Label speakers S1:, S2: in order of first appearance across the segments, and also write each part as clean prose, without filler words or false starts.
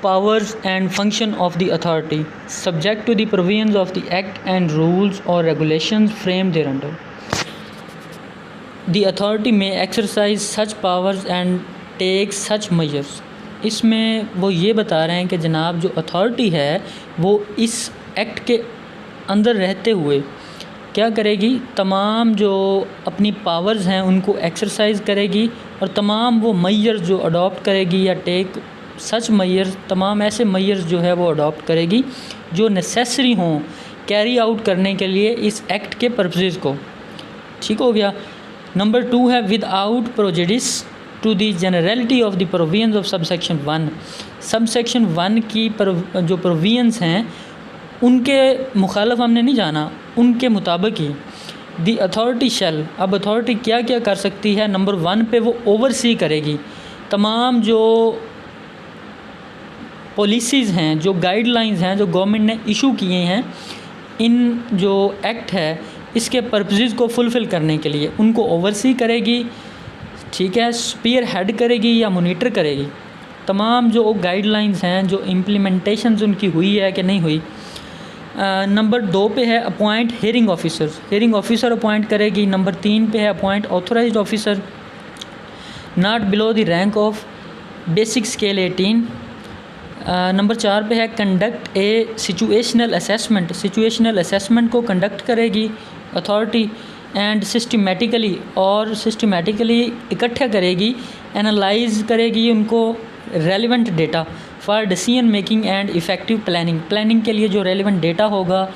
S1: powers and function of the authority, subject to the provisions of the Act and rules or regulations framed thereunder. The authority may exercise such powers and take such measures. इसमें वो ये बता रहे हैं कि जनाब जो authority है वो इस एक्ट के अंदर रहते हुए क्या करेगी, तमाम जो अपनी पावर्स हैं उनको एक्सरसाइज करेगी और तमाम वो मेजर्स जो अडॉप्ट करेगी या टेक सच मेजर्स, तमाम ऐसे मेजर्स जो है वो अडॉप्ट करेगी जो नेसेसरी हों कैरी आउट करने के लिए इस एक्ट के पर्पसेस को। ठीक हो गया। नंबर 2 है without prejudice to the generality of the provisions of subsection 1। Subsection 1 की जो प्रोविजंस हैं उनके मुखालफ हमने नहीं जाना, उनके मुताबिक ही दी अथॉरिटी शैल। अब अथॉरिटी क्या क्या कर सकती है, नंबर 1 पे वो ओवरसी करेगी तमाम जो पॉलिसीज़ हैं, जो गाइडलाइंस हैं जो गवर्नमेंट ने इशू किए हैं इन जो एक्ट है इसके पर्पसेस को फुलफ़िल करने के लिए, उनको ओवरसी करेगी। ठीक है, स्पीयर हेड करेगी या मोनीटर करेगी तमाम जो गाइडलाइंस हैं, जो इम्प्लीमेंटेशंस उनकी हुई है कि नहीं हुई। नंबर 2 पे है appoint hearing officers, hearing officer appoint करेगी। नंबर 3 पे है appoint authorised officer not below the rank of basic scale 18। Number 4 पे है conduct a situational assessment, situational assessment को कंडक्ट करेगी अथॉरिटी एंड सिस्टमेटिकली इकट्ठा करेगी, एनालाइज करेगी उनको relevant data for decision making and effective planning, planning के लिए जो रेलिवेंट डेटा होगा,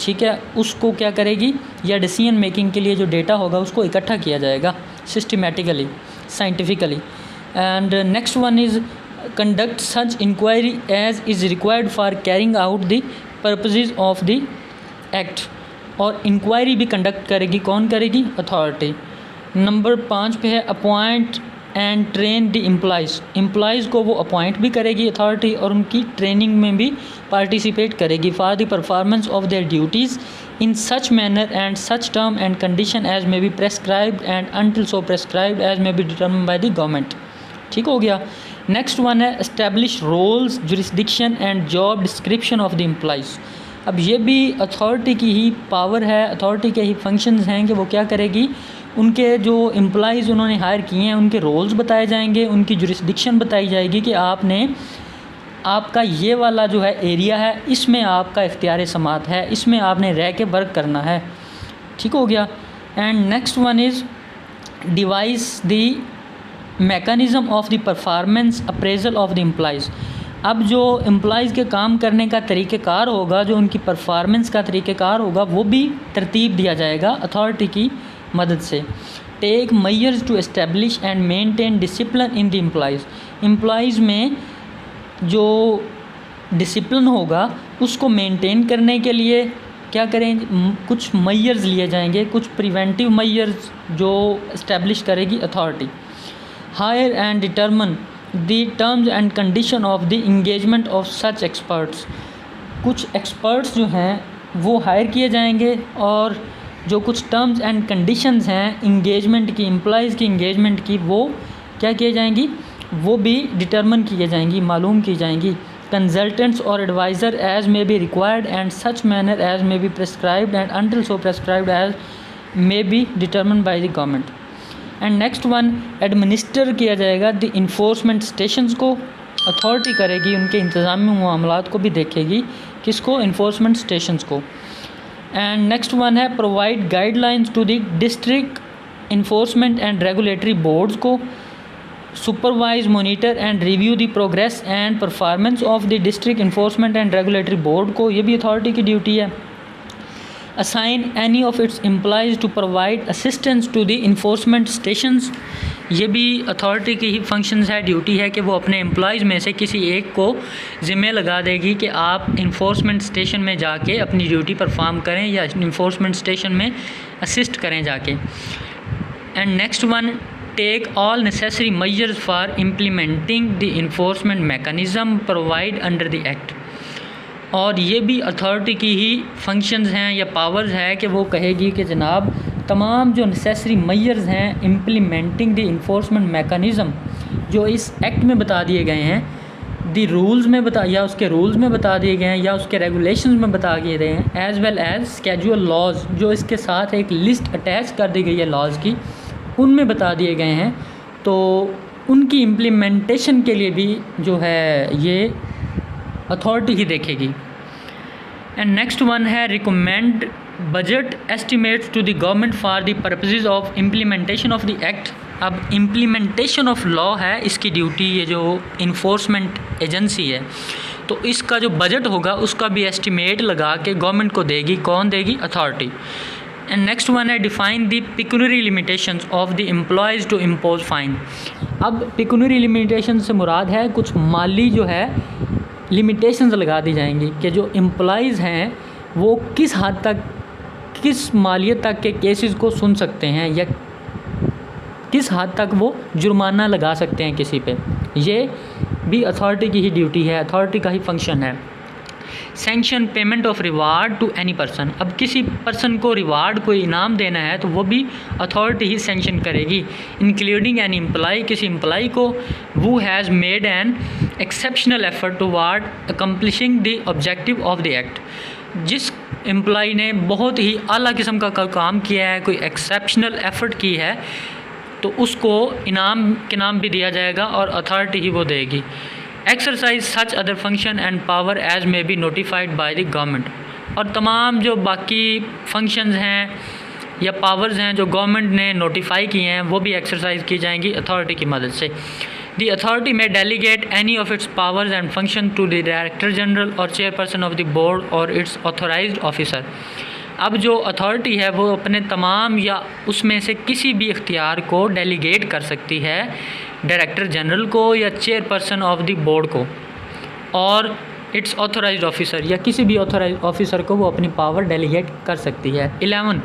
S1: ठीक है, उसको क्या करेगी, या डिसीजन मेकिंग के लिए जो डेटा होगा उसको इकट्ठा किया जाएगा systematically, scientifically. And next one is conduct such inquiry as is required for carrying out the purposes of the act, और इंक्वायरी भी कंडक्ट करेगी, कौन करेगी, अथॉरिटी। नंबर 5 पे है appoint and train the employees को वो अपॉइंट भी करेगी अथॉरिटी और उनकी ट्रेनिंग में भी पार्टिसिपेट करेगी for the performance of their duties in such manner and such term and condition as may be prescribed and until so prescribed as may be determined by the government. ठीक हो गया। Next one है establish roles, jurisdiction and job description of the employees. अब ये भी authority की ही power है, authority के ही फंक्शंस हैं कि वो क्या करेगी, उनके जो एम्प्लॉइज़ उन्होंने हायर किए हैं उनके रोल्स बताए जाएंगे, उनकी जुरिस्डिक्शन बताई जाएगी कि आपका ये वाला जो है एरिया है इसमें आपका इख्तियार समात है, इसमें आपने रह के वर्क करना है। ठीक हो गया। And next one is device the mechanism of the performance appraisal of the employees. अब जो एम्प्लॉइज़ के काम करने का तरीक़ेकार होगा, जो उनकी परफॉर्मेंस का तरीक़ेकार होगा, वो भी तरतीब दिया जाएगा अथॉरिटी की मदद से। Take measures to establish and maintain discipline in the employees में जो डिसिप्लिन होगा उसको मेंटेन करने के लिए क्या करें, कुछ मेजर्स लिए जाएंगे, कुछ प्रिवेंटिव मेजर्स जो एस्टेब्लिश करेगी authority. Hire and determine the terms and condition of the engagement of such experts. कुछ एक्सपर्ट्स जो हैं वो हायर किए जाएंगे और जो कुछ टर्म्स एंड कंडीशंस हैं इंगेजमेंट की, एम्प्लॉइज़ की इंगेजमेंट की, वो क्या किए जाएंगी, वो भी डिटरमिन किए जाएंगी, मालूम की जाएंगी। कंसल्टेंट्स और adviser as may be required and such manner as may be prescribed and until so prescribed as may be determined by the government. And next one administer किया जाएगा द इन्फोर्समेंट स्टेशंस को, authority करेगी उनके इंतज़ामी मामलात को भी देखेगी, किसको, इन्फोर्समेंट स्टेशंस को। एंड नेक्स्ट वन है provide guidelines to the district enforcement and regulatory boards को, supervise monitor and review the progress and performance of the district enforcement and regulatory board को, ये भी अथॉरिटी की ड्यूटी है। assign any of its employees to provide assistance to the enforcement stations, ये भी authority की ही functions है, duty है कि वो अपने एम्प्लॉइज़ में से किसी एक को ज़िम्मे लगा देगी कि आप इन्फोर्समेंट स्टेशन में जाके अपनी ड्यूटी परफॉर्म करें या इन्फोर्समेंट स्टेशन में असिस्ट करें जाके। And next one take all necessary measures for implementing the enforcement mechanism provide under the act, और ये भी अथॉरिटी की ही फंक्शंस हैं या पावर्स है कि वो कहेगी कि जनाब तमाम जो नेसेसरी मेजर्स हैं इम्प्लीमेंटिंग द इन्फोर्समेंट मैकेनिज़्म जो इस एक्ट में बता दिए गए हैं, दी रूल्स में या उसके रूल्स में बता दिए गए हैं या उसके रेगुलेशंस में बता दिए गए हैं, as well as schedule laws, जो इसके साथ एक लिस्ट अटैच कर दी गई है लॉज की, उनमें बता दिए गए हैं। तो उनकी इम्प्लीमेंटेशन के लिए भी जो है ये अथॉरिटी ही देखेगी। एंड नेक्स्ट वन है recommend budget estimates to the government for the purposes of implementation of the act. अब इम्प्लीमेंटेशन ऑफ लॉ है इसकी ड्यूटी, ये जो इन्फोर्समेंट एजेंसी है, तो इसका जो बजट होगा उसका भी एस्टिमेट लगा के गवर्नमेंट को देगी। कौन देगी? अथॉरिटी। एंड नेक्स्ट वन है define the pecuniary limitations of the employees to impose fine. अब पिक्यूनरी लिमिटेशन से मुराद है कुछ माली जो है लिमिटेशंस लगा दी जाएंगी कि जो एम्प्लॉयज़ हैं वो किस हद तक, किस मालियत तक के केसेस को सुन सकते हैं या किस हद तक वो जुर्माना लगा सकते हैं किसी पे। ये भी अथॉरिटी की ही ड्यूटी है, अथॉरिटी का ही फंक्शन है। Sanction payment of reward to any person. अब किसी पर्सन को रिवार्ड, कोई इनाम देना है तो वो भी अथॉरिटी ही सैंक्शन करेगी, इंक्लूडिंग एन एम्प्लॉय, किसी एम्प्लॉय को who has made an exceptional effort toward accomplishing the objective of the act। जिस एम्प्लॉय ने बहुत ही आला किस्म का काम किया है, कोई एक्सेप्शनल एफ़र्ट की है, तो उसको इनाम के नाम भी दिया जाएगा और अथॉरिटी ही वो देगी। Exercise such other function and power as may be notified by the government. और तमाम जो बाकी फंक्शंस हैं या पावर्स हैं जो गवर्नमेंट ने नोटिफाई किए हैं वो भी एक्सरसाइज की जाएंगी अथॉरिटी की मदद से। The authority may delegate any of its powers and function to the director general और चेयरपर्सन ऑफ द बोर्ड और इट्स ऑथोराइज्ड ऑफिसर। अब जो अथॉरिटी है वो अपने तमाम या उसमें से किसी भी इख्तियार को डेलीगेट कर सकती है डायरेक्टर जनरल को या चेयरपर्सन ऑफ द बोर्ड को और इट्स ऑथोराइज्ड ऑफिसर, या किसी भी ऑथोराइज्ड ऑफिसर को वो अपनी पावर डेलीगेट कर सकती है। 11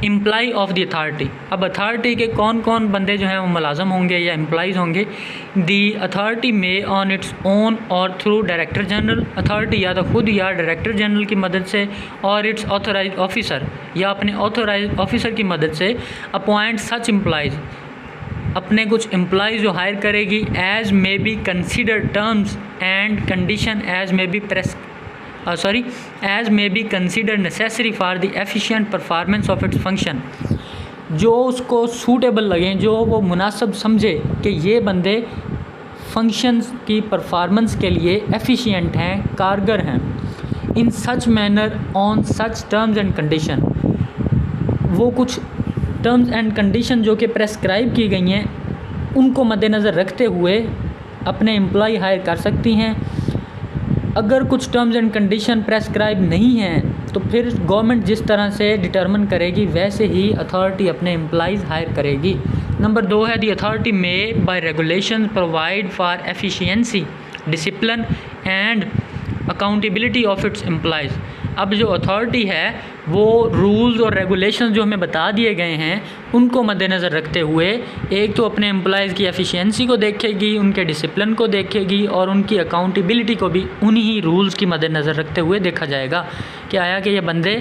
S1: एम्प्लॉय ऑफ द अथॉरिटी। अब अथॉरिटी के कौन कौन बंदे जो हैं वो मुलाजम होंगे या एम्प्लॉयज़ होंगे। दी अथॉरिटी में ऑन इट्स ओन और थ्रू डायरेक्टर जनरल। अथॉरिटी या तो खुद या डायरेक्टर जनरल की मदद से और इट्स ऑथोराइज्ड ऑफिसर या अपने ऑथोराइज्ड ऑफिसर की मदद से अपॉइंट सच एम्प्लॉयज़, अपने कुछ एम्प्लॉयज़ जो हायर करेगी as may be consider terms and condition as may be as may be consider necessary for the efficient performance of its function. जो उसको सूटेबल लगें, जो वो मुनासिब समझे कि ये बंदे फंक्शंस की परफॉर्मेंस के लिए एफिशिएंट हैं, कारगर हैं। In such manner on such terms and condition. वो कुछ टर्म्स एंड कंडीशन जो कि प्रेस्क्राइब की गई हैं उनको मद्देनज़र रखते हुए अपने एम्प्लॉय हायर कर सकती हैं। अगर कुछ टर्म्स एंड कंडीशन प्रेस्क्राइब नहीं हैं तो फिर गवर्नमेंट जिस तरह से डिटर्मिन करेगी वैसे ही अथॉरिटी अपने एम्प्लॉयज़ हायर करेगी। नंबर 2 है the authority may by regulation provide for efficiency, discipline and accountability of its employees. अब जो अथॉरिटी है वो रूल्स और रेगुलेशंस जो हमें बता दिए गए हैं उनको मद्देनज़र रखते हुए एक तो अपने एम्प्लॉयज़ की एफिशिएंसी को देखेगी, उनके डिसिप्लिन को देखेगी और उनकी अकाउंटेबिलिटी को भी उन्हीं ही रूल्स की मद्देनज़र रखते हुए देखा जाएगा कि आया कि ये बंदे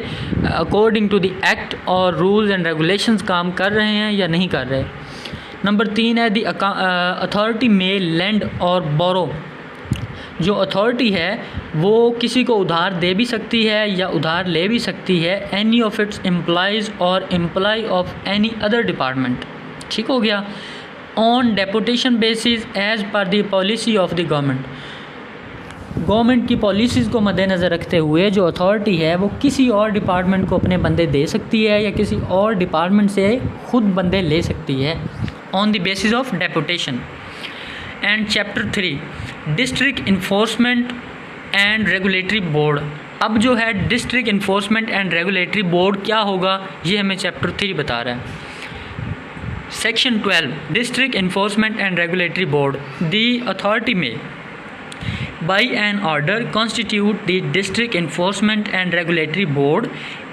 S1: अकॉर्डिंग टू द एक्ट और रूल्स एंड रेगुलेशंस काम कर रहे हैं या नहीं कर रहे। नंबर 3 है दी अथॉरिटी में लेंड और बोरो। जो अथॉरिटी है वो किसी को उधार दे भी सकती है या उधार ले भी सकती है एनी ऑफ इट्स एम्प्लॉयज़ और employee of any other department. ठीक हो गया। On deputation basis as per the policy of the government. Government की पॉलिसीज़ को मद्देनज़र रखते हुए जो अथॉरिटी है वो किसी और डिपार्टमेंट को अपने बंदे दे सकती है या किसी और डिपार्टमेंट से खुद बंदे ले सकती है on the basis of deputation. And chapter 3 district enforcement and regulatory board. अब जो है district enforcement and regulatory board क्या होगा ये हमें चैप्टर 3 बता रहा है। Section 12 district enforcement and regulatory board. The authority में by an order constitute the district enforcement and regulatory board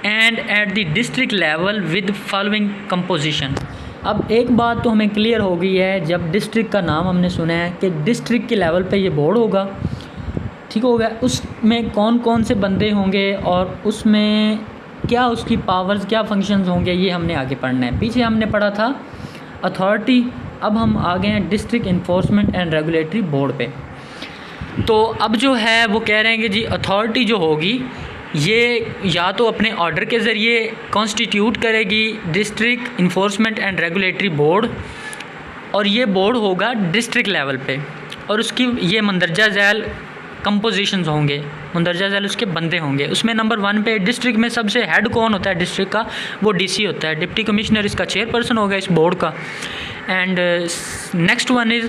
S1: and at the district level with following composition। अब एक बात तो हमें क्लियर हो गई है, जब डिस्ट्रिक्ट का नाम हमने सुना है कि डिस्ट्रिक्ट के लेवल पे ये बोर्ड होगा। ठीक हो गया। उसमें कौन कौन से बंदे होंगे और उसमें क्या उसकी पावर्स, क्या फंक्शंस होंगे, ये हमने आगे पढ़ना है। पीछे हमने पढ़ा था अथॉरिटी, अब हम आ गए हैं district enforcement and regulatory board पे। तो अब जो है वो कह रहे हैं कि जी अथॉरिटी जो होगी ये या तो अपने ऑर्डर के ज़रिए कॉन्स्टिट्यूट करेगी district enforcement and regulatory board, और ये बोर्ड होगा डिस्ट्रिक्ट लेवल पे, और उसकी ये मंदरजा झैल कंपोजिशंस होंगे, मंदरजा झैल उसके बंदे होंगे। उसमें नंबर 1 पे डिस्ट्रिक्ट में सबसे हेड कौन होता है डिस्ट्रिक्ट का, वो डीसी होता है, डिप्टी कमिश्नर इसका चेयरपर्सन होगा इस बोर्ड का। And next one is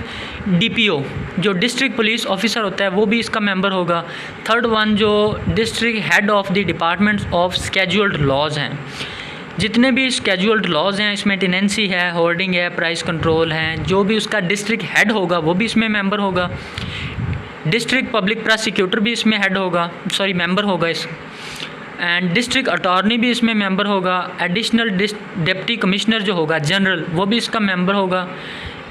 S1: DPO, जो डिस्ट्रिक्ट पुलिस ऑफिसर होता है वो भी इसका मेंबर होगा। थर्ड वन जो district head of the departments of scheduled laws हैं, जितने भी स्केड्यूल्ड लॉज हैं, इसमें टेनेंसी है, होर्डिंग है, प्राइस कंट्रोल हैं, जो भी उसका डिस्ट्रिक्ट हेड होगा वो भी इसमें मेंबर होगा। डिस्ट्रिक्ट पब्लिक प्रोसिक्यूटर भी इसमें हेड होगा, सॉरी मेंबर होगा इस। एंड डिस्ट्रिक्ट अटॉर्नी भी इसमें मेंबर होगा। एडिशनल डिप्टी कमिश्नर जो होगा जनरल, वो भी इसका मेंबर होगा।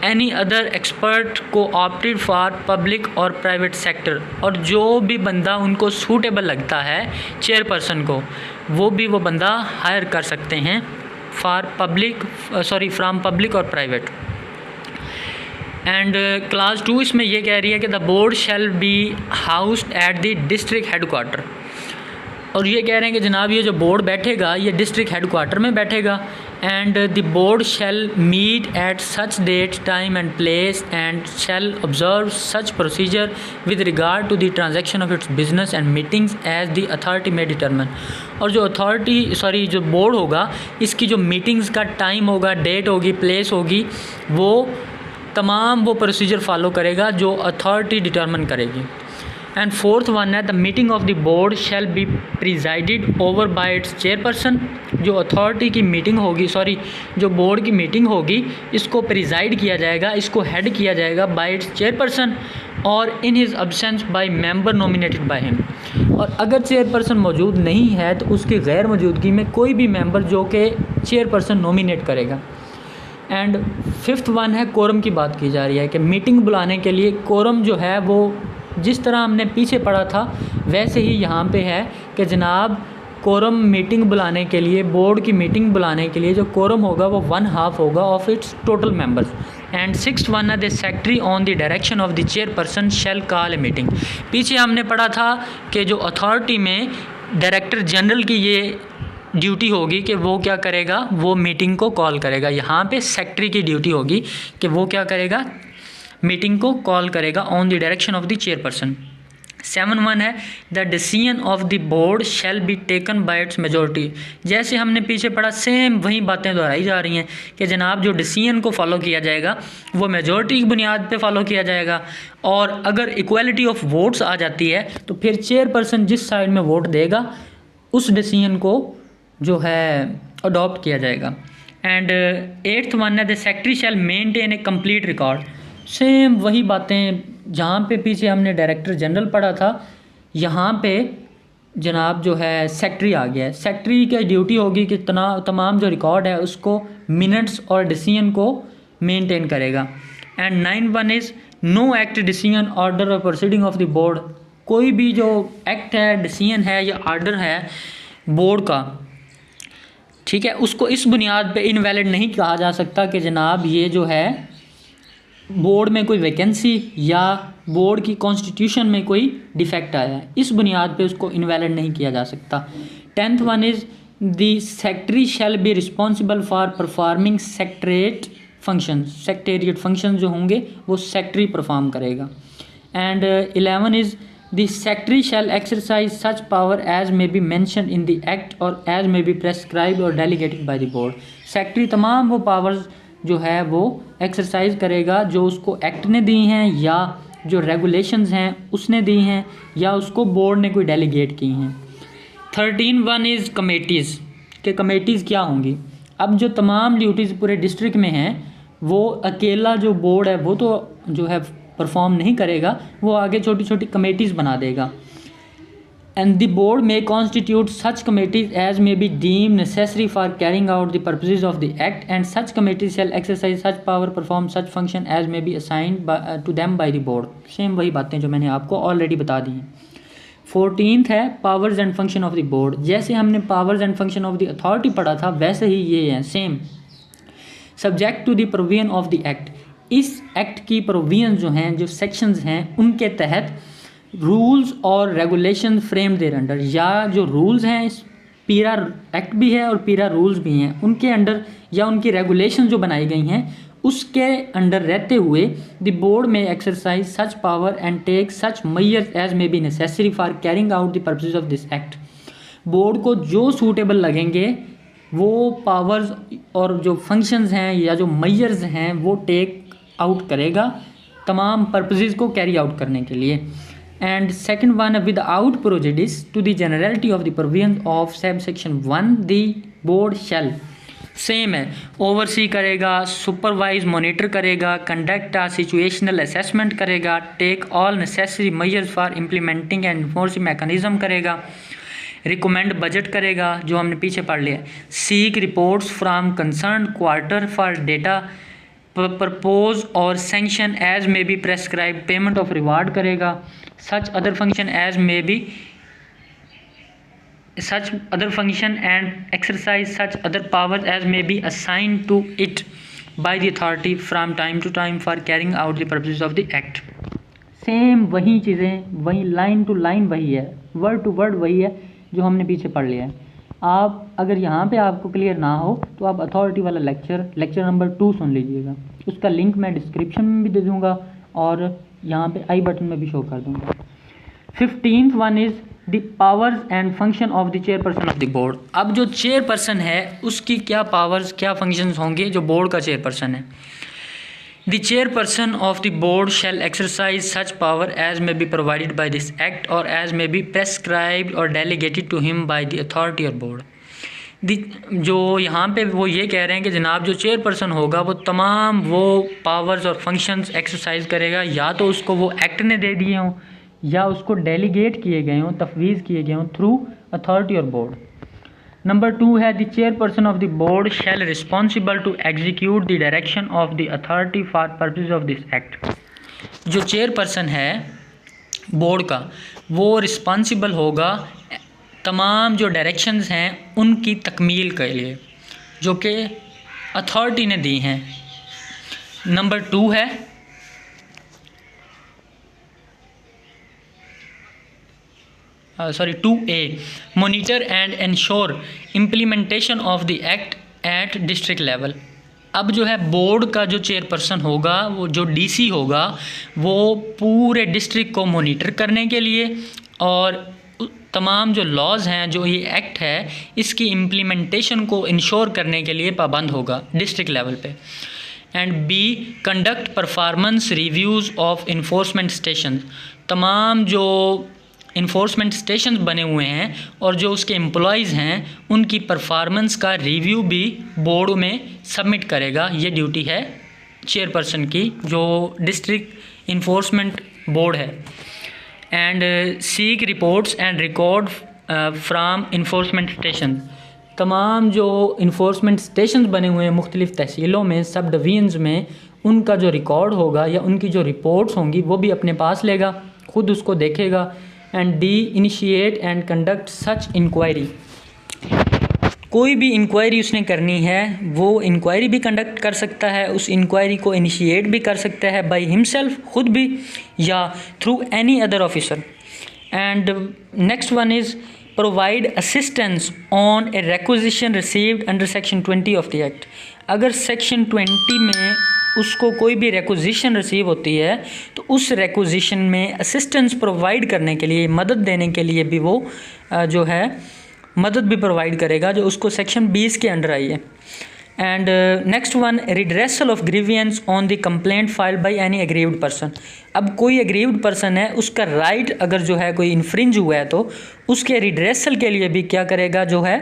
S1: एनी अदर एक्सपर्ट को ऑप्टेड फॉर पब्लिक और प्राइवेट सेक्टर, और जो भी बंदा उनको सूटेबल लगता है चेयरपर्सन को, वो भी वो बंदा हायर कर सकते हैं for public, sorry from public और प्राइवेट। एंड क्लास 2 इसमें ये कह रही है कि the board shall be housed at the district headquarter, और ये कह रहे हैं कि जनाब ये जो बोर्ड बैठेगा ये डिस्ट्रिक्ट हेडक्वार्टर में बैठेगा। And the board shall meet at such date time and place and shall observe such procedure with regard to the transaction of its business and meetings as the authority may determine. और जो जो board होगा इसकी जो meetings का time होगा, date होगी, place होगी, वो तमाम वो प्रोसीजर फॉलो करेगा जो अथॉरिटी डिटरमिन करेगी। एंड फोर्थ वन है the meeting of the board shall be presided over by it's chairperson. जो अथॉरिटी की मीटिंग होगी, जो बोर्ड की मीटिंग होगी, इसको प्रिजाइड किया जाएगा, इसको हेड किया जाएगा बाय इट्स चेयरपर्सन, और in his absence by member nominated by him. और अगर चेयरपर्सन मौजूद नहीं है तो उसकी गैर मौजूदगी में कोई भी मेंबर जो कि चेयरपर्सन नॉमिनेट करेगा। एंड फिफ्थ वन है कोरम की बात की जा रही है कि मीटिंग बुलाने के लिए कोरम जो है वो जिस तरह हमने पीछे पढ़ा था वैसे ही यहाँ पे है कि जनाब कोरम मीटिंग बुलाने के लिए, बोर्ड की मीटिंग बुलाने के लिए जो कोरम होगा वो 1/2 होगा of its total members. And sixth one है the secretary on the direction of the chairperson shall call a meeting. पीछे हमने पढ़ा था कि जो अथॉरिटी में डायरेक्टर जनरल की ये ड्यूटी होगी कि वो क्या करेगा, वो मीटिंग को कॉल करेगा। यहाँ पे सेक्रेटरी की ड्यूटी होगी कि वो क्या करेगा, मीटिंग को कॉल करेगा on the direction of the chairperson. 7 है the decision of the board shall be taken by it's majority. जैसे हमने पीछे पढ़ा सेम वही बातें दोहराई जा रही हैं कि जनाब जो डिसीजन को फॉलो किया जाएगा वो मेजॉरिटी की बुनियाद पे फॉलो किया जाएगा, और अगर इक्वालिटी ऑफ वोट्स आ जाती है तो फिर चेयरपर्सन जिस साइड में वोट देगा उस डिसीजन को जो है अडॉप्ट किया जाएगा। एंड 8th है the secretary shall maintain a complete record. Same वही बातें जहाँ पे पीछे हमने डायरेक्टर जनरल पढ़ा था, यहाँ पे जनाब जो है सेक्रेटरी आ गया है। सेक्रेटरी की ड्यूटी होगी कि तमाम जो रिकॉर्ड है उसको मिनट्स और डिसीजन को मेंटेन करेगा। And 9 is no act decision order और प्रोसीडिंग ऑफ द बोर्ड। कोई भी जो एक्ट है, डिसीजन है या ऑर्डर है बोर्ड का, ठीक है, उसको इस बुनियाद पे इनवैलिड नहीं कहा जा सकता कि जनाब ये जो है बोर्ड में कोई वैकेंसी या बोर्ड की कॉन्स्टिट्यूशन में कोई डिफेक्ट आया है, इस बुनियाद पे उसको इनवैलिड नहीं किया जा सकता। 10th one is the secretary shall be responsible for performing secretariat function जो होंगे वो सेक्रेटरी परफॉर्म करेगा। And 11 is the secretary shall exercise such power as may be mention in the act और एज मे बी प्रेस्क्राइब्ड और delegated by the board. Secretary तमाम वो powers जो है वो एक्सरसाइज करेगा जो उसको एक्ट ने दी हैं या जो रेगुलेशंस हैं उसने दी हैं या उसको बोर्ड ने कोई डेलीगेट की हैं। 13 इज़ कमेटीज़ के कमेटीज़ क्या होंगी। अब जो तमाम ड्यूटीज़ पूरे डिस्ट्रिक्ट में हैं वो अकेला जो बोर्ड है वो तो जो है परफॉर्म नहीं करेगा, वो आगे छोटी छोटी कमेटीज़ बना देगा। And the board may constitute such committees as may be deem necessary for carrying out the purposes of the act and such committees shall exercise such power perform such function as may be assigned to them by the board. Same वही बातें जो मैंने आपको already बता दी हैं। 14th है powers and function of the board. जैसे हमने powers and function of the authority पढ़ा था वैसे ही ये है same. Subject to the provision of the act. इस एक्ट की प्रोविजन जो हैं, जो सेक्शंस हैं, उनके तहत रूल्स और रेगुलेशन फ्रेम देयर अंडर, या जो रूल्स हैं, पीरा एक्ट भी है और पीरा रूल्स भी हैं, उनके अंडर या उनकी रेगुलेशन जो बनाई गई हैं उसके अंडर रहते हुए the board may exercise such power and take such measures as may be necessary for carrying out the purposes of this act. Board को जो सूटेबल लगेंगे वो पावर्स और जो फंक्शंस हैं या जो मेजर्स हैं वो टेक आउट करेगा तमाम पर्पसेस को कैरी आउट करने के लिए। And second one, without prejudice to the generality of the provision of sub section 1 the board shall, same है, ओवरसी करेगा, सुपरवाइज मॉनिटर करेगा, कंडक्ट आ सिचुएशनल असेसमेंट करेगा, take all necessary measures for implementing and enforcing mechanism करेगा, recommend budget करेगा जो हमने पीछे पढ़ लिया, seek reports from concern quarter for data propose और sanction as may be prescribe, payment of reward करेगा, सच other function as may be such other function and exercise such other powers as may be assigned to it by the authority from time to time for carrying out the purposes of the act। Same वही चीज़ें, वही line to line वही है, word to word वही है जो हमने पीछे पढ़ लिया है। आप अगर यहाँ पे आपको क्लियर ना हो तो आप अथॉरिटी वाला लेक्चर नंबर 2 सुन लीजिएगा, उसका लिंक मैं डिस्क्रिप्शन में भी दे दूँगा और यहाँ पे आई बटन में भी शो कर दूँगा। 15th one is the powers and function of the chairperson of the board. अब जो चेयरपर्सन है उसकी क्या पावर्स क्या फंक्शंस होंगे जो बोर्ड का चेयरपर्सन है। The chairperson of the board shall exercise such power as may be provided by this act और एज मे बी प्रेस्क्राइब्ड और delegated to him by the authority और बोर्ड। जो यहाँ पे वो ये कह रहे हैं कि जनाब जो चेयरपर्सन होगा वो तमाम वो पावर्स और फंक्शंस एक्सरसाइज करेगा, या तो उसको वो एक्ट ने दे दिए हों या उसको डेलीगेट किए गए हों, तफवीज़ किए गए हों थ्रू अथॉरिटी और बोर्ड। नंबर 2 है the chairperson of the board shall responsible to execute the direction of the authority for purpose of this act. जो चेयरपर्सन है बोर्ड का वो रिस्पॉन्सिबल होगा तमाम जो डायरेक्शंस हैं उनकी तकमील के लिए जो कि अथॉरिटी ने दी हैं। नंबर 2 है 2A monitor and ensure implementation of the act at district level. अब जो है बोर्ड का जो चेयरपर्सन होगा वो जो डीसी होगा वो पूरे डिस्ट्रिक्ट को मॉनिटर करने के लिए और तमाम जो लॉज हैं जो ये एक्ट है इसकी इम्प्लीमेंटेशन को इंश्योर करने के लिए पाबंद होगा डिस्ट्रिक्ट लेवल पे। And B conduct performance reviews of enforcement station. तमाम जो इन्फोर्समेंट स्टेशन बने हुए हैं और जो उसके एम्प्लॉयज़ हैं उनकी परफॉर्मेंस का रिव्यू भी बोर्ड में सबमिट करेगा। ये ड्यूटी है चेयरपर्सन की जो डिस्ट्रिक्ट इन्फोर्समेंट बोर्ड है। And seek reports and record from enforcement station. तमाम जो इन्फोर्समेंट स्टेशन बने हुए हैं मुख्तलिफ़ तहसीलों में, सब डिवीज़न्स में, उनका जो रिकॉर्ड होगा या उनकी जो रिपोर्ट्स होंगी वो भी अपने पास लेगा, ख़ुद उसको देखेगा। And D initiate and conduct such inquiry. कोई भी इंक्वायरी उसने करनी है वो इंक्वायरी भी कंडक्ट कर सकता है, उस इंक्वायरी को इनिशिएट भी कर सकता है बाय हिमसेल्फ खुद भी या through any other officer. And next one is provide assistance on A requisition received under section 20 of the act. अगर सेक्शन 20 में उसको कोई भी रिक्वेजिशन रिसीव होती है तो उस रिक्वेजिशन में असिस्टेंस प्रोवाइड करने के लिए, मदद देने के लिए भी वो जो है मदद भी प्रोवाइड करेगा जो उसको सेक्शन 20 के अंडर आई है। And next one redressal of grievance on the complaint filed by any aggrieved person. अब कोई एग्रीव्ड पर्सन है उसका राइट अगर जो है कोई इन्फ्रिंज हुआ है तो उसके रिड्रेसल के लिए भी क्या करेगा जो है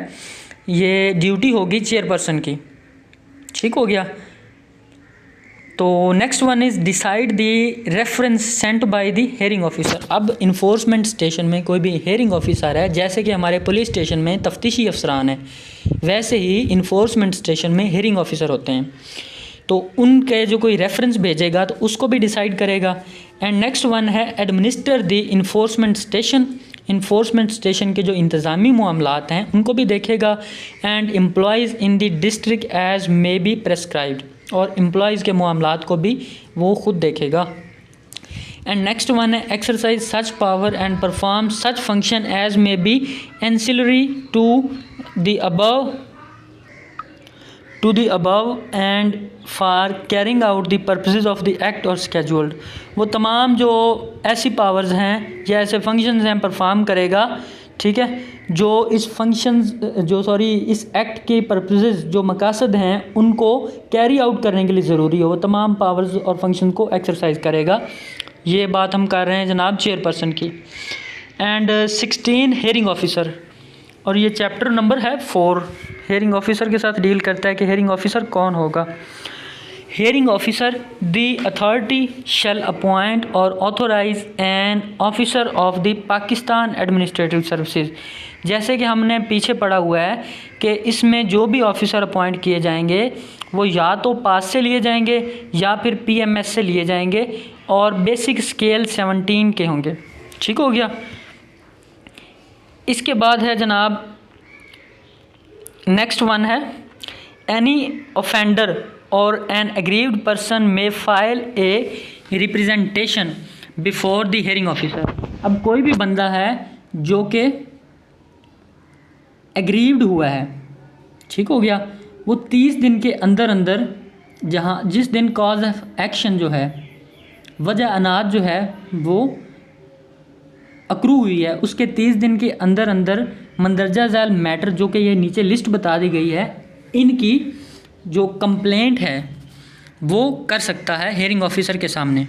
S1: ये ड्यूटी होगी चेयरपर्सन की। ठीक हो गया। तो next one is decide the reference sent by the hearing officer. अब इन्फोर्समेंट स्टेशन में कोई भी हेयरिंग ऑफिसर है, जैसे कि हमारे पुलिस स्टेशन में तफ्तीशी अफसरान है, वैसे ही इन्फोर्समेंट स्टेशन में हेयरिंग ऑफिसर होते हैं, तो उनके जो कोई रेफरेंस भेजेगा तो उसको भी डिसाइड करेगा। एंड नेक्स्ट वन है administer the enforcement station. Enforcement station के जो इंतज़ामी मामलात हैं उनको भी देखेगा। And employees in the district as may be prescribed, और एम्प्लॉयज़ के मामलात को भी वो ख़ुद देखेगा। एंड नेक्स्ट वन है exercise such power and perform such function as may be ancillary to the above and for carrying out the purposes of the act और स्केड्यूल्ड। वो तमाम जो ऐसी पावर्स हैं या ऐसे फंक्शंस हैं परफॉर्म करेगा, ठीक है, जो इस इस एक्ट के पर्पसेस जो मकासद हैं उनको कैरी आउट करने के लिए ज़रूरी हो, वो तमाम पावर्स और फंक्शन को एक्सरसाइज करेगा। ये बात हम कर रहे हैं जनाब चेयरपर्सन की। एंड 16 हेयरिंग ऑफिसर, और ये चैप्टर नंबर है 4, हेयरिंग ऑफिसर के साथ डील करता है कि हेयरिंग ऑफिसर कौन होगा। Hearing officer the authority shall appoint or authorize an officer of the Pakistan administrative services. जैसे कि हमने पीछे पढ़ा हुआ है कि इसमें जो भी ऑफिसर अपॉइंट किए जाएंगे वो या तो पास से लिए जाएंगे या फिर पीएमएस से लिए जाएंगे और बेसिक स्केल 17 के होंगे। ठीक हो गया। इसके बाद है जनाब नेक्स्ट वन है एनी ऑफेंडर और एन एग्रीव्ड पर्सन में file a representation before the hearing officer. अब कोई भी बंदा है जो कि एग्रीव्ड हुआ है, ठीक हो गया, वो 30 दिन के अंदर अंदर जिस दिन कॉज ऑफ एक्शन जो है, वजह अनाज जो है वो अक्रू हुई है, उसके 30 दिन के अंदर अंदर मंदरजा झैल मैटर जो कि ये नीचे लिस्ट बता दी गई है, इनकी जो कंप्लेंट है वो कर सकता है हेयरिंग ऑफिसर के सामने।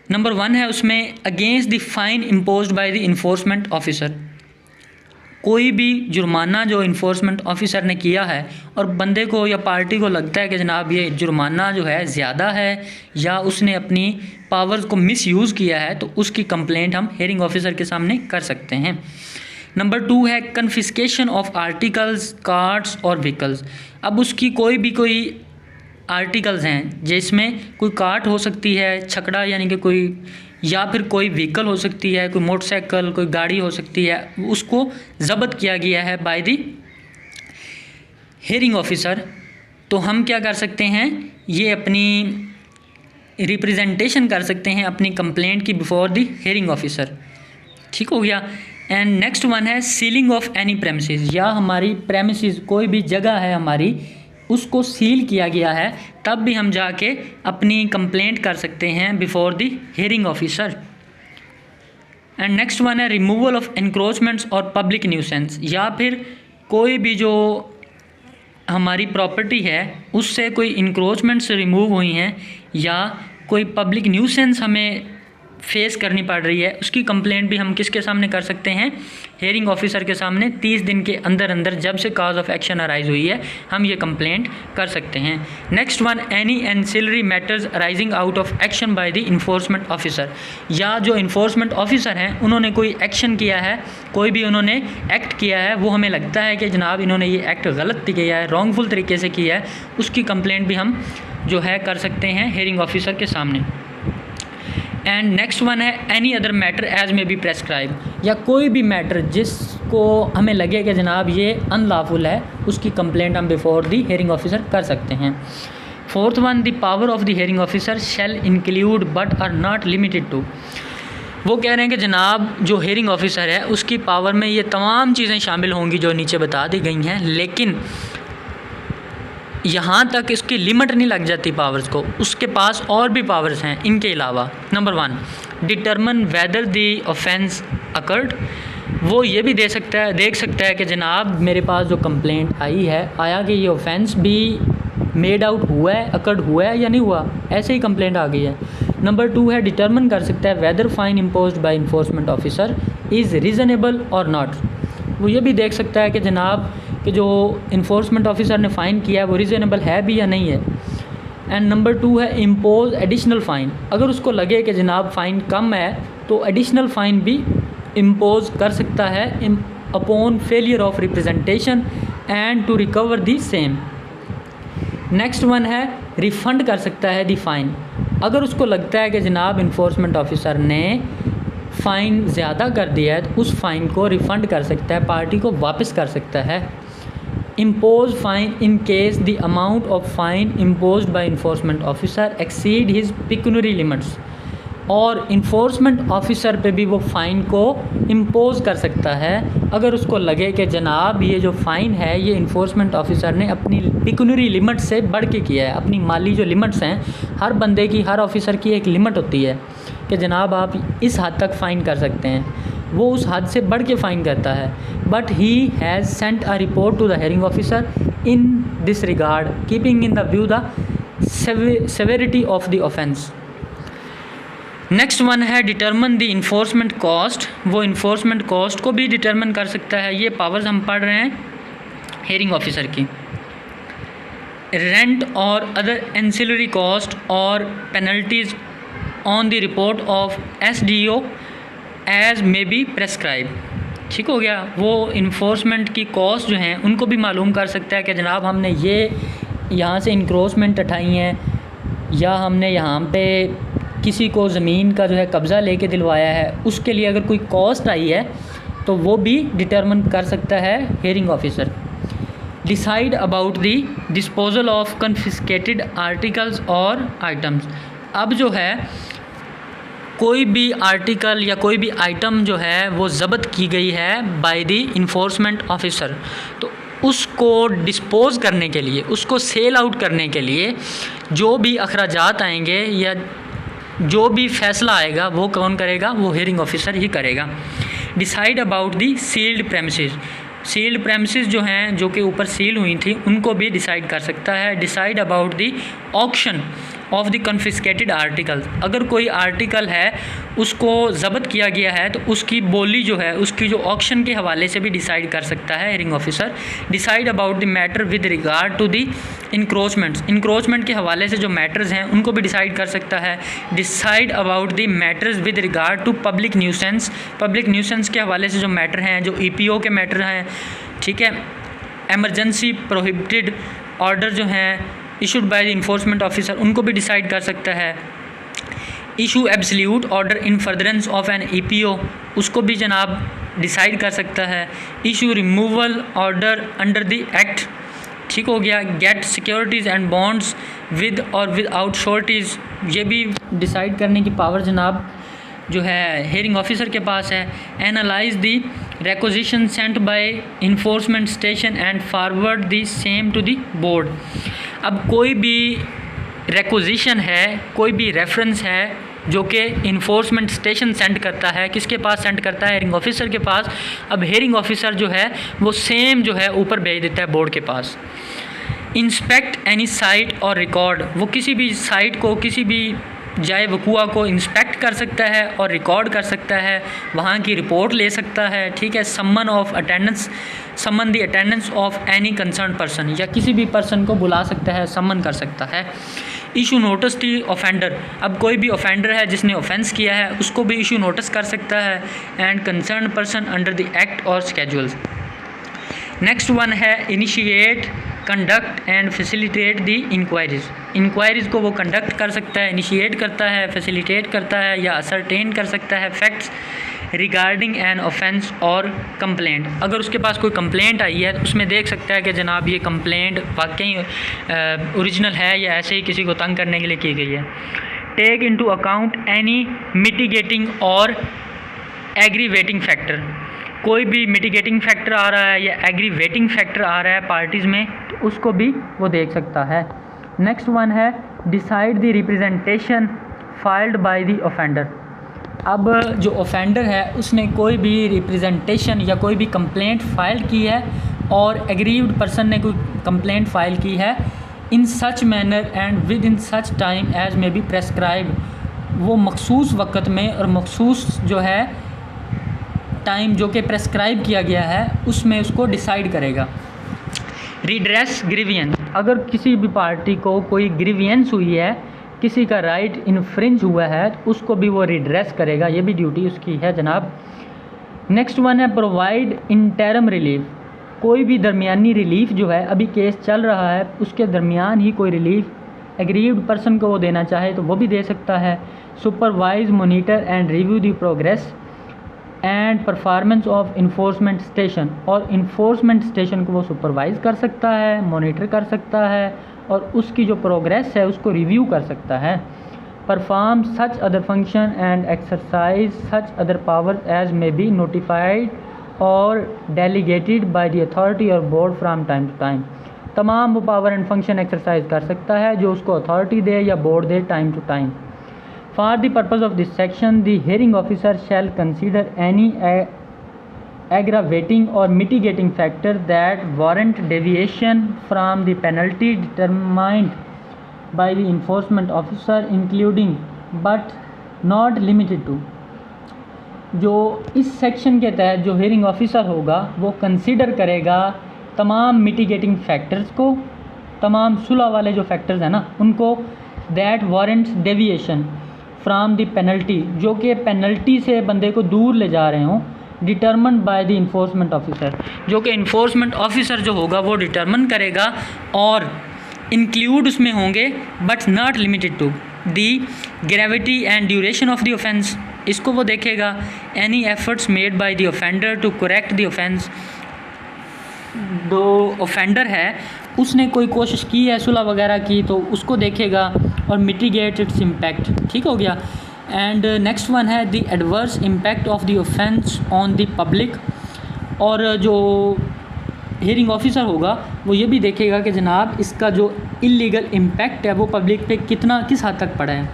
S1: नंबर 1 है उसमें against the fine imposed bye the enforcement officer. कोई भी जुर्माना जो इन्फोर्समेंट ऑफिसर ने किया है और बंदे को या पार्टी को लगता है कि जनाब ये जुर्माना जो है ज़्यादा है या उसने अपनी पावर्स को मिसयूज़ किया है, तो उसकी कंप्लेंट हम हेयरिंग ऑफिसर के सामने कर सकते हैं। नंबर 2 है कन्फिस्केशन ऑफ आर्टिकल्स, कार्ड्स और व्हीकल्स। अब उसकी कोई आर्टिकल्स हैं जिसमें कोई कार्ट हो सकती है, छकड़ा यानी कि कोई, या फिर कोई व्हीकल हो सकती है, कोई मोटरसाइकिल, कोई गाड़ी हो सकती है, उसको ज़ब्त किया गया है बाय द हेयरिंग ऑफिसर। तो हम क्या कर सकते हैं, ये अपनी रिप्रेजेंटेशन कर सकते हैं अपनी कंप्लेंट की बिफोर द हेयरिंग ऑफिसर। ठीक हो गया। एंड नेक्स्ट वन है सीलिंग ऑफ एनी प्रेमिसेस, या हमारी प्रेमिसेस कोई भी जगह है हमारी उसको सील किया गया है, तब भी हम जाके अपनी कंप्लेंट कर सकते हैं before the hearing officer. And next one है रिमूवल ऑफ एनक्रोचमेंट्स और पब्लिक न्यूसेंस, या फिर कोई भी जो हमारी प्रॉपर्टी है उससे कोई इंक्रोचमेंट्स रिमूव हुई हैं या कोई पब्लिक न्यूसेंस हमें फेस करनी पड़ रही है, उसकी कंप्लेंट भी हम किसके सामने कर सकते हैं, हेयरिंग ऑफिसर के सामने। 30 दिन के अंदर अंदर जब से कॉज ऑफ एक्शन अराइज हुई है हम ये कंप्लेंट कर सकते हैं। Next one any ancillary matters arising out of action by the enforcement officer, या जो इन्फोर्समेंट ऑफिसर हैं उन्होंने कोई एक्शन किया है, कोई भी उन्होंने एक्ट किया है, वो हमें लगता है कि जनाब इन्होंने ये एक्ट गलत किया है, रॉन्गफुल तरीके से किया है, उसकी कंप्लेंट भी हम जो है कर सकते हैं हेयरिंग ऑफिसर के सामने। एंड नेक्स्ट वन है एनी अदर मैटर एज में बी प्रेस्क्राइब, या कोई भी मैटर जिसको हमें लगे कि जनाब ये अनलॉफुल है, उसकी कंप्लेंट हम बिफोर दी हेयरिंग ऑफिसर कर सकते हैं। 4th one the power of the hearing officer shall include but are not limited to. वो कह रहे हैं कि जनाब जो हेयरिंग ऑफिसर है उसकी पावर में ये तमाम चीज़ें शामिल होंगी जो नीचे बता दी गई हैं, लेकिन यहाँ तक इसकी लिमिट नहीं लग जाती पावर्स को, उसके पास और भी पावर्स हैं इनके अलावा। Number 1 determine whether the offence occurred, वो ये भी देख सकता है कि जनाब मेरे पास जो कंप्लेंट आई है, आया कि ये ऑफेंस भी मेड आउट हुआ है, अकर्ड हुआ है या नहीं हुआ, ऐसे ही कंप्लेंट आ गई है। नंबर 2 है डिटरमिन कर सकता है whether fine imposed by enforcement officer is reasonable और नॉट, वो ये भी देख सकता है कि जनाब कि जो इन्फोर्समेंट ऑफिसर ने फ़ाइन किया है वो रीज़नेबल है भी या नहीं है। एंड नंबर 2 है इम्पोज एडिशनल फ़ाइन, अगर उसको लगे कि जनाब फ़ाइन कम है तो एडिशनल फ़ाइन भी इम्पोज कर सकता है upon failure of representation and to recover the same. Next one है रिफ़ंड कर सकता है दी फ़ाइन, अगर उसको लगता है कि जनाब इन्फोर्समेंट ऑफिसर ने फ़ाइन ज़्यादा कर दिया है तो उस फ़ाइन को रिफ़ंड कर सकता है, पार्टी को वापस कर सकता है। Impose fine in case the amount of fine imposed by enforcement officer exceed his pecuniary limits, और इन्फोर्समेंट ऑफिसर पे भी वो फ़ाइन को इम्पोज कर सकता है अगर उसको लगे कि जनाब ये जो फ़ाइन है ये इन्फोर्समेंट ऑफिसर ने अपनी पिक्यूनरी लिमिट से बढ़ के किया है। अपनी माली जो लिमिट्स हैं, हर बंदे की, हर ऑफिसर की एक लिमिट होती है कि जनाब आप इस हद तक फ़ाइन कर सकते हैं, वो उस हद से बढ़ के फ़ाइन करता है। But he has sent a report to the hearing officer in this regard keeping in the view the severity of the offence. Next one है डिटर्मन द इन्फोर्समेंट कॉस्ट। वो इन्फोर्समेंट कॉस्ट को भी determine कर सकता है। ये powers हम पढ़ रहे हैं हेयरिंग ऑफिसर की। रेंट और अदर एंसिलरी कॉस्ट और penalties on the report of SDO as may be prescribe. ठीक हो गया। वो इन्फोर्समेंट की कॉस्ट जो हैं उनको भी मालूम कर सकता है कि जनाब हमने ये यहाँ से इंक्रोचमेंट उठाई हैं, या हमने यहाँ पे किसी को ज़मीन का जो है कब्ज़ा लेके दिलवाया है, उसके लिए अगर कोई कॉस्ट आई है तो वो भी डिटर्मन कर सकता है hearing officer. Decide about the disposal of confiscated articles और आइटम्स। अब जो है कोई भी आर्टिकल या कोई भी आइटम जो है वो ज़ब्त की गई है बाय द इन्फोर्समेंट ऑफिसर, तो उसको डिस्पोज़ करने के लिए, उसको सेल आउट करने के लिए जो भी अखराजात आएंगे या जो भी फ़ैसला आएगा वो कौन करेगा? वो हेयरिंग ऑफिसर ही करेगा। Decide about the sealed premises. Sealed premises जो हैं, जो कि ऊपर सील हुई थी, उनको भी डिसाइड कर सकता है। Decide about the auction of the confiscated article. अगर कोई आर्टिकल है उसको ज़ब्त किया गया है तो उसकी बोली जो है, उसकी जो ऑक्शन के हवाले से भी डिसाइड कर सकता है hearing officer. Decide about the matter with regard to the encroachments. Encroachment के हवाले से जो मैटर्स हैं उनको भी डिसाइड कर सकता है। Decide about the matters with regard to public nuisance. Public nuisance के हवाले से जो मैटर हैं, जो EPO के मैटर हैं, ठीक है, एमरजेंसी प्रोहिबिटेड ऑर्डर जो हैं issued by the enforcement officer, उनको भी डिसाइड कर सकता है। Issue absolute order in furtherance of an EPO, उसको भी जनाब डिसाइड कर सकता है। Issue removal order under the act, ठीक हो गया। Get securities and bonds with और विदाउट श्योरिटीज़, ये भी डिसाइड करने की पावर जनाब जो है हेयरिंग ऑफिसर के पास है। Analyse the requisition sent by enforcement station and forward the same to the board. अब कोई भी रेक्विजिशन है, कोई भी रेफरेंस है जो कि इन्फोर्समेंट स्टेशन सेंड करता है, किसके पास सेंड करता है? हेयरिंग ऑफिसर के पास। अब हेयरिंग ऑफिसर जो है वो सेम जो है ऊपर भेज देता है बोर्ड के पास। इंस्पेक्ट एनी साइट और रिकॉर्ड, वो किसी भी साइट को, किसी भी जाए वकूआ को इंस्पेक्ट कर सकता है और रिकॉर्ड कर सकता है, वहाँ की रिपोर्ट ले सकता है, ठीक है। Summon of attendance, summon the attendance of any concern person, या किसी भी पर्सन को बुला सकता है, समन कर सकता है। इशू नोटिस टू ऑफेंडर, अब कोई भी ऑफेंडर है जिसने ऑफेंस किया है उसको भी इशू नोटिस कर सकता है। And concern person under the act और स्केड्यूल्स। नेक्स्ट वन है initiate, conduct and facilitate the enquiries. Enquiries को वो कंडक्ट कर सकता है, इनिशिएट करता है, फैसिलिटेट करता है या असरटेन कर सकता है फैक्ट्स रिगार्डिंग एन ऑफेंस और कंप्लेंट। अगर उसके पास कोई कंप्लेंट आई है तो उसमें देख सकता है कि जनाब ये कंप्लेंट वाकई ओरिजिनल है या ऐसे ही किसी को तंग करने के लिए की गई है। Take into account any mitigating और एग्रीवेटिंग फैक्टर, कोई भी मिटिगेटिंग फैक्टर आ रहा है या एग्रीवेटिंग फैक्टर आ रहा है पार्टीज़ में तो उसको भी वो देख सकता है। नेक्स्ट वन है decide the representation filed by the offender. अब जो ऑफेंडर है उसने कोई भी रिप्रेजेंटेशन या कोई भी कंप्लेंट फ़ाइल की है और एग्रीव्ड पर्सन ने कोई कंप्लेंट फ़ाइल की है, in such manner and within such time as may be prescribe, वो मखसूस वक़्त में और मखसूस जो है टाइम जो कि प्रेस्क्राइब किया गया है उसमें उसको डिसाइड करेगा। रिड्रेस ग्रीवियंस, अगर किसी भी पार्टी को कोई ग्रीवियंस हुई है, किसी का राइट इन्फ्रिंज हुआ है तो उसको भी वो रिड्रेस करेगा, ये भी ड्यूटी उसकी है जनाब। नेक्स्ट वन है प्रोवाइड इंटरम रिलीफ, कोई भी दरमियानी रिलीफ जो है, अभी केस चल रहा है उसके दरमियान ही कोई रिलीफ एग्रीव्ड पर्सन को वो देना चाहे तो वो भी दे सकता है। Supervise, monitor and review the progress and performance of enforcement station, और इन्फोर्समेंट स्टेशन को वो सुपरवाइज़ कर सकता है, मॉनिटर कर सकता है और उसकी जो प्रोग्रेस है उसको रिव्यू कर सकता है। Perform such other function and exercise such other powers as may be notified or delegated by the authority और board from time to time. तमाम वो पावर एंड फंक्शन एक्सरसाइज कर सकता है जो उसको अथॉरिटी दे या बोर्ड दे time to time. For the purpose of this section the hearing officer shall consider any aggravating or mitigating factor that warrant deviation from the penalty determined by the enforcement officer including but not limited to। जो इस section के तहत जो hearing officer होगा वो consider करेगा तमाम mitigating factors को, तमाम सुलह वाले जो फैक्टर्स हैं ना उनको, that warrants deviation from the penalty, जो कि पेनल्टी से बंदे को दूर ले जा रहे हों, determine bye the enforcement officer, जो कि इन्फोर्समेंट ऑफिसर जो होगा वो डिटर्मन करेगा, और इंक्लूड उसमें होंगे but not limited to the gravity and duration of the offence, इसको वो देखेगा। Any efforts made by the offender to correct the offence, जो ऑफेंडर है उसने कोई कोशिश की है सुलह वगैरह की तो उसको देखेगा, और मिटिगेट इट्स इम्पैक्ट, ठीक हो गया। एंड नेक्स्ट वन है the adverse impact of the offence on the public, और जो हियरिंग ऑफिसर होगा वो ये भी देखेगा कि जनाब इसका जो इलीगल इम्पैक्ट है वो पब्लिक पे किस हद तक पड़ा है।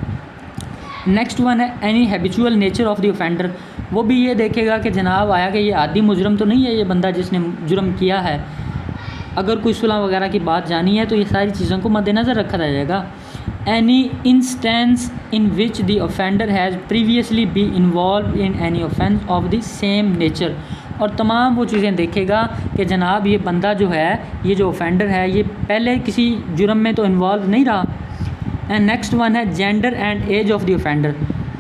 S1: नेक्स्ट वन है any habitual nature of the offender, वो भी ये देखेगा कि जनाब आया कि ये आदि मुजरम तो नहीं है ये बंदा जिसने जुर्म किया है। अगर कोई सुलह वगैरह की बात जानी है तो ये सारी चीज़ों को मद्देनज़र रखा जाएगा। Any instance in which the offender has previously be involve in any offence of the same nature, और तमाम वो चीज़ें देखेगा कि जनाब ये बंदा जो है, ये जो ऑफेंडर है, ये पहले किसी जुर्म में तो इन्वॉल्व नहीं रहा। एंड नेक्स्ट वन है gender and age of the offender,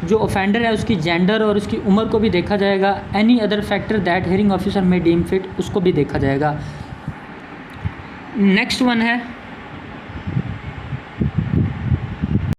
S1: जो ऑफेंडर है उसकी जेंडर और उसकी उम्र को भी देखा जाएगा। Any other factor that hearing officer में डीम फिट, उसको भी देखा जाएगा। नेक्स्ट वन है